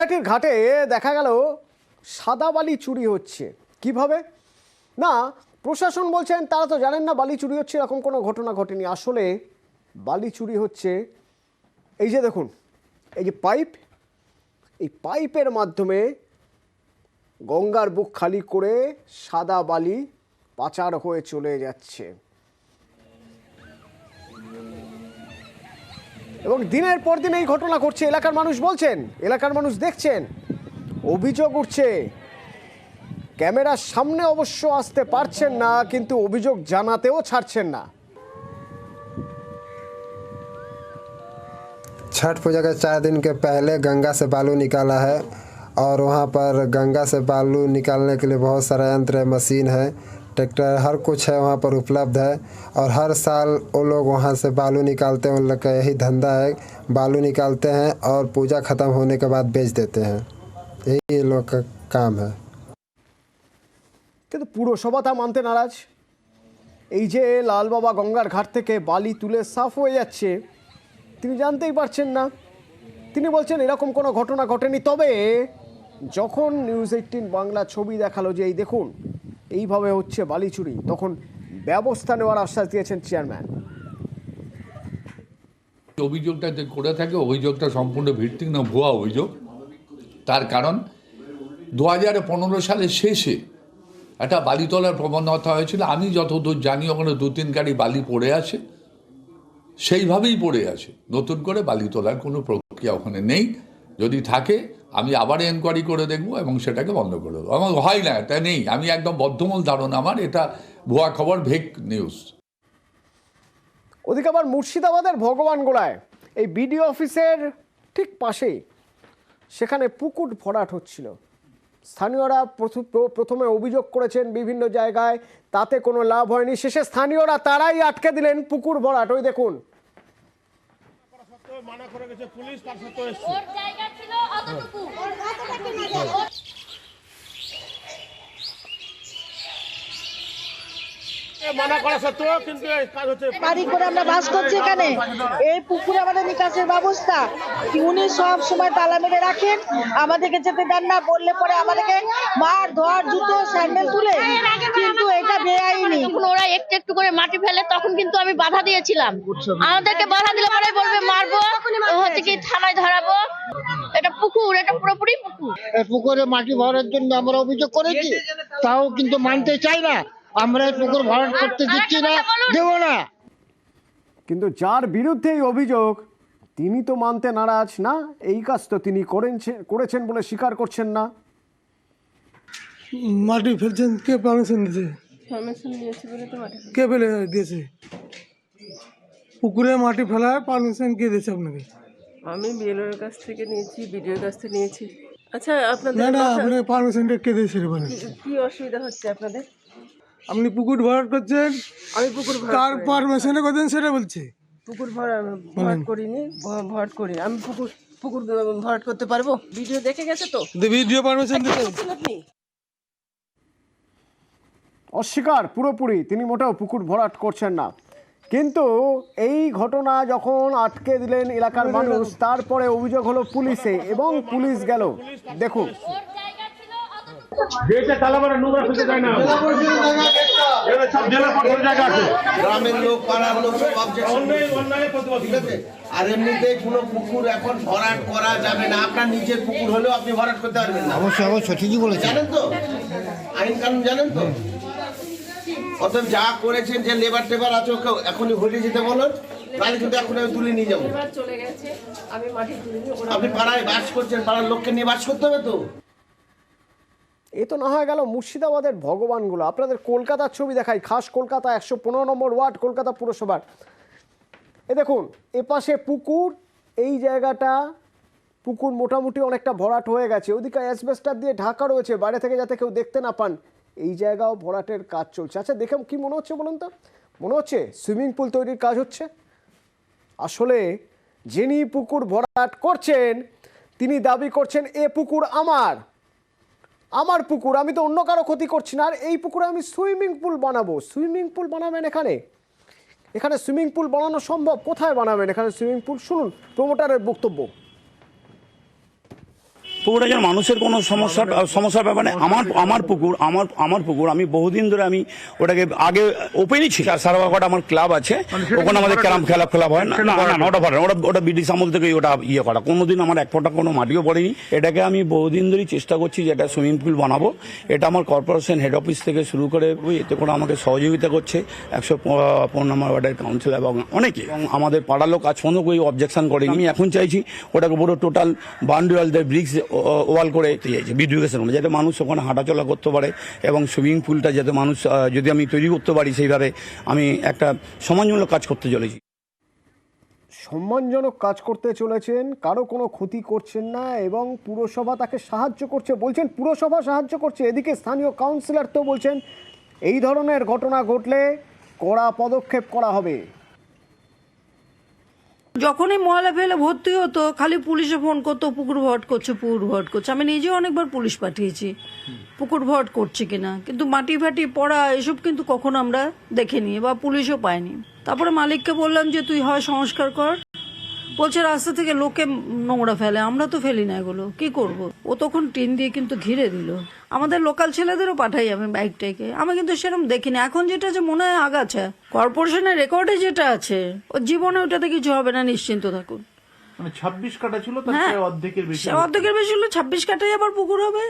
গড়িয়াহাটির ঘাটে দেখা গেল সাদা বালি চুরি হচ্ছে। কিভাবে? না, প্রশাসন বলছেন তারা তো জানেন না বালি চুরি হচ্ছে, এরকম কোনো ঘটনা ঘটেনি। আসলে বালি চুরি হচ্ছে, এই যে দেখুন, এই যে পাইপ, এই পাইপের মাধ্যমে গঙ্গার বুক খালি করে সাদা বালি পাচার হয়ে চলে যাচ্ছে। এবং দিনের পর দিন এই ঘটনা ঘটছে। এলাকার মানুষ বলছেন, এলাকার মানুষ দেখছেন, অভিযোগ উঠছে। ক্যামেরার সামনে অবশ্য আসতে পারছেন না, কিন্তু অভিযোগ জানাতেও ছাড়ছেন না। छठ पूजा के 4 दिन के पहले गंगा से बालू निकाला है और वहाँ पर गंगा से बालू निकालने के लिए बहुत सारा यंत्र मशीन है, ट्रैक्टर, हर कुछ है वहाँ पर उपलब्ध है। और हर साल वो लोग वहाँ से बालू निकालते हैं। उन लोग का यही धंधा है, बालू निकालते हैं और पूजा ख़त्म होने के बाद बेच देते हैं। यही ये लोग का काम है। কিন্তু পুরসভা তা মানতে নারাজ। এই যে লালবাবা গঙ্গার ঘাট থেকে বালি তুলে সাফ হয়ে যাচ্ছে, তিনি জানতেই পারছেন না। তিনি বলছেন এরকম কোনো ঘটনা ঘটেনি। তবে যখন নিউজ 18 বাংলা ছবি দেখালো যে এই দেখুন এইভাবে হচ্ছে বালি চুরি, তখন ব্যবস্থা নেওয়ার আশ্বাস দিয়েছেন চেয়ারম্যান। অভিযোগটা যে করে থাকে, অভিযোগটা সম্পূর্ণ ভিত্তিক না, ভুয়া অভিযোগ। তার কারণ 2015 সালের শেষে একটা বালি তোলার প্রবণতা হয়েছিল। আমি যতদূর জানি ওখানে 2-3 গাড়ি বালি পড়ে আছে, সেইভাবেই পড়ে আছে। নতুন করে বালি তোলার কোনো প্রক্রিয়া ওখানে নেই। যদি থাকে আমি আবার এনকোয়ারি করে দেখব এবং সেটাকে বন্ধ করে দেবো। আমার হয় না, এটা নেই। আমি একদম বদ্ধমূল ধারণা আমার, এটা ভুয়া খবর, ফেক নিউজ। ওদিকে আবার মুর্শিদাবাদের ভগবানগোলায় এই বিডিও অফিসের ঠিক পাশেই সেখানে পুকুর ভরাট হচ্ছিল। স্থানীয়রা প্রথমে অভিযোগ করেছেন বিভিন্ন জায়গায়, তাতে কোনো লাভ হয়নি। শেষে স্থানীয়রা তারাই আটকে দিলেন পুকুর ভরাট। ওই দেখুন, মানা করে গেছে পুলিশ, তার সত্ত্বেও এসেছে। ওর জায়গা ছিল অতটুকু। মানা করা সত্ত্বেও কিন্তু এই কাজ হচ্ছে। বাড়ি করে আমরা বাস করছি এখানে। এই পুকুরে আমাদের নিকাশের ব্যবস্থা কি উনি সব সময় তালা মেরে রাখেন, আমাদেরকে যেতে দেন না। বললে পরে আমাদেরকে মার ধর, জুতো স্যান্ডেল তুলে, কিন্তু এটা বেআইনি। যখন ওরা একটু একটু করে মাটি ফেলে তখন কিন্তু আমি বাধা দিয়েছিলাম। আমাদেরকে বাধা দিলে পরে বলবে মারবো, হচ্ছে কি থানায় ধরাবো। এটা পুকুর, এটা পুরোপুরি পুকুর। এই পুকুরে মাটি ভরার জন্য আমরা অভিযোগ করেছি, তাও কিন্তু মানতে চাই না। আমরা এই পুকুর ভরাট করতে দিচ্ছি না, দেবো না। কিন্তু যার বিরুদ্ধে এই অভিযোগ তিনি তো মানতে নারাজ না। এই কাজ তো তিনি করেছেন বলে স্বীকার করছেন না। মাটি ফেলছেন কে? পারমিশন দিয়েছে? কে ফেলে দিয়েছে? পুকুরে মাটি ফেলার পারমিশন কে দিয়েছে আপনাকে? আমি বিএলওর কাছ থেকে নিয়েছি, বিডিওর কাছ থেকে নিয়েছি। আচ্ছা, আপনাদের না, আপনাকে পারমিশনটা কে দিয়েছে? কি অসুবিধা হচ্ছে আপনাদের? আপনি পুকুর ভরাট করছেন, আমি পুকুর কার পারমিশনে করছেন সেটা বলছি। পুকুর ভরাট করিনি, ভরাট করি। আমি পুকুর ভরাট করতে পারবো? ভিডিও দেখে গেছে তো? ভিডিও পারমিশন দিতে আপনি অস্বীকার পুরোপুরি, তিনি মোটেও পুকুর ভরাট করছেন না। কিন্তু এই ঘটনা যখন আটকে দিলেন এলাকার মানুষ, তারপরে অভিযোগ হলো পুলিশে এবং পুলিশ গেল। দেখুন, ওর জায়গা ছিল অতটুকু। গেটে তালা মারা, নোংরা ফেলতে যায় না। এটা সব জেলা পরিষদের জায়গা আছে। গ্রামের লোক, পাড়ার লোক সব অবজেকশন। অন্যায় প্রতিবাদ। ঠিক আছে। আর এমনিতে কোনো পুকুর এখন ভরাট করা যাবে না। আপনার নিজের পুকুর হলেও আপনি ভরাট করতে পারবেন না। অবশ্যই ঠিকই বলেছেন। জানেন তো আইন কানুন, জানেন তো। অতএব যা করেছেন, যে লেবার টেবার আছে ওকে এখনই হটিয়ে যেতে বলুন, তাহলে কিন্তু এখন আমি তুলে নিয়ে যাবো। চলে গেছে, আমি মাটি তুলে নিয়ে আপনি পাড়ায় বাস করছেন, পাড়ার লোককে নিয়ে বাস করতে হবে তো। এ তো না হয়ে গেল মুর্শিদাবাদের ভগবানগুলো। আপনাদের কলকাতার ছবি দেখাই, খাস কলকাতা 115 নম্বর ওয়ার্ড, কলকাতা পুরসভার। এ দেখুন, এপাশে পুকুর, এই জায়গাটা পুকুর মোটামুটি অনেকটা ভরাট হয়ে গেছে। ওদিকে অ্যাসবেস্টার দিয়ে ঢাকা রয়েছে, বাইরে থেকে যাতে কেউ দেখতে না পান। এই জায়গাও ভরাটের কাজ চলছে। আচ্ছা, দেখে কি মনে হচ্ছে বলুন তো? মনে হচ্ছে সুইমিং পুল তৈরির কাজ হচ্ছে। আসলে যিনি পুকুর ভরাট করছেন তিনি দাবি করছেন এ পুকুর আমার পুকুর, আমি তো অন্য কারো ক্ষতি করছি না। আর এই পুকুরে আমি সুইমিং পুল বানাবো। সুইমিং পুল বানাবেন এখানে সুইমিং পুল বানানো সম্ভব? কোথায় বানাবেন এখানে সুইমিং পুল? শুনুন প্রমোটারের বক্তব্য। পুকুরে যেন মানুষের কোনো সমস্যার ব্যাপার নেই। আমার পুকুর আমি বহুদিন ধরে আমি ওটাকে আগে ওপেনই ছিল। সারাবাগড় আমার ক্লাব আছে, ওখানে আমাদের ক্যারাম খেলা হয় না, ওটা ব্রিটিশ আমল থেকে ওটা ইয়ে করা। কোনোদিন আমার এক ফোঁটা কোনো মাটিও পড়েনি। এটাকে আমি বহুদিন ধরেই চেষ্টা করছি যে এটা সুইমিং পুল বানাবো। এটা আমার কর্পোরেশন হেড অফিস থেকে শুরু করে এতে করে আমাকে সহযোগিতা করছে 115 নম্বর ওয়ার্ডের কাউন্সিলর এবং অনেকে, এবং আমাদের পাড়ার লোক আজ পর্যন্ত কেউ অবজেকশন করেনি। আমি এখন চাইছি ওটাকে পুরো টোটাল বাউন্ডারি ওয়াল দিয়ে ব্রিক্স ওয়াল করে চাইছি বিউটিফিকেশন, যাতে মানুষ ওখানে হাঁটাচলা করতে পারে এবং সুইমিং পুলটা যাতে মানুষ যদি আমি তৈরি করতে পারি সেইভাবে আমি একটা সম্মানজনক কাজ করতে চলেছি। সম্মানজনক কাজ করতে চলেছেন, কারো কোনো ক্ষতি করছেন না এবং পুরসভা তাকে সাহায্য করছে বলছেন, পুরসভা সাহায্য করছে। এদিকে স্থানীয় কাউন্সিলর তো বলছেন এই ধরনের ঘটনা ঘটলে কড়া পদক্ষেপ করা হবে। যখনই ময়লা ফেলে ভর্তি হতো খালি পুলিশে ফোন করতো, পুকুর ভরাট করছে। আমি নিজেও অনেকবার পুলিশ পাঠিয়েছি পুকুর ভরাট করছে কিনা, কিন্তু মাটি ফাটি পড়া এসব কিন্তু কখনো আমরা দেখিনি বা পুলিশও পাইনি। তারপরে মালিককে বললাম যে তুই হয় সংস্কার কর, বলছে রাস্তা থেকে লোকে নোংরা ফেলে, আমরা তো ফেলি না, এগুলো কি করব। ও তখন টিন দিয়ে কিন্তু ঘিরে দিল। আমাদের লোকাল ছেলেদেরও পাঠাই আমি বাইকটাকে, আমি কিন্তু সেরকম দেখিনি। এখন যেটা যে মনে হয় আগাছা, কর্পোরেশনের রেকর্ডে যেটা আছে ওর জীবনে ওটাতে কিছু হবে না, নিশ্চিন্ত থাকুন। 26 কাটা ছিল, অর্ধেকের বেশি হলো, 26 কাটাই আবার পুকুর হবে।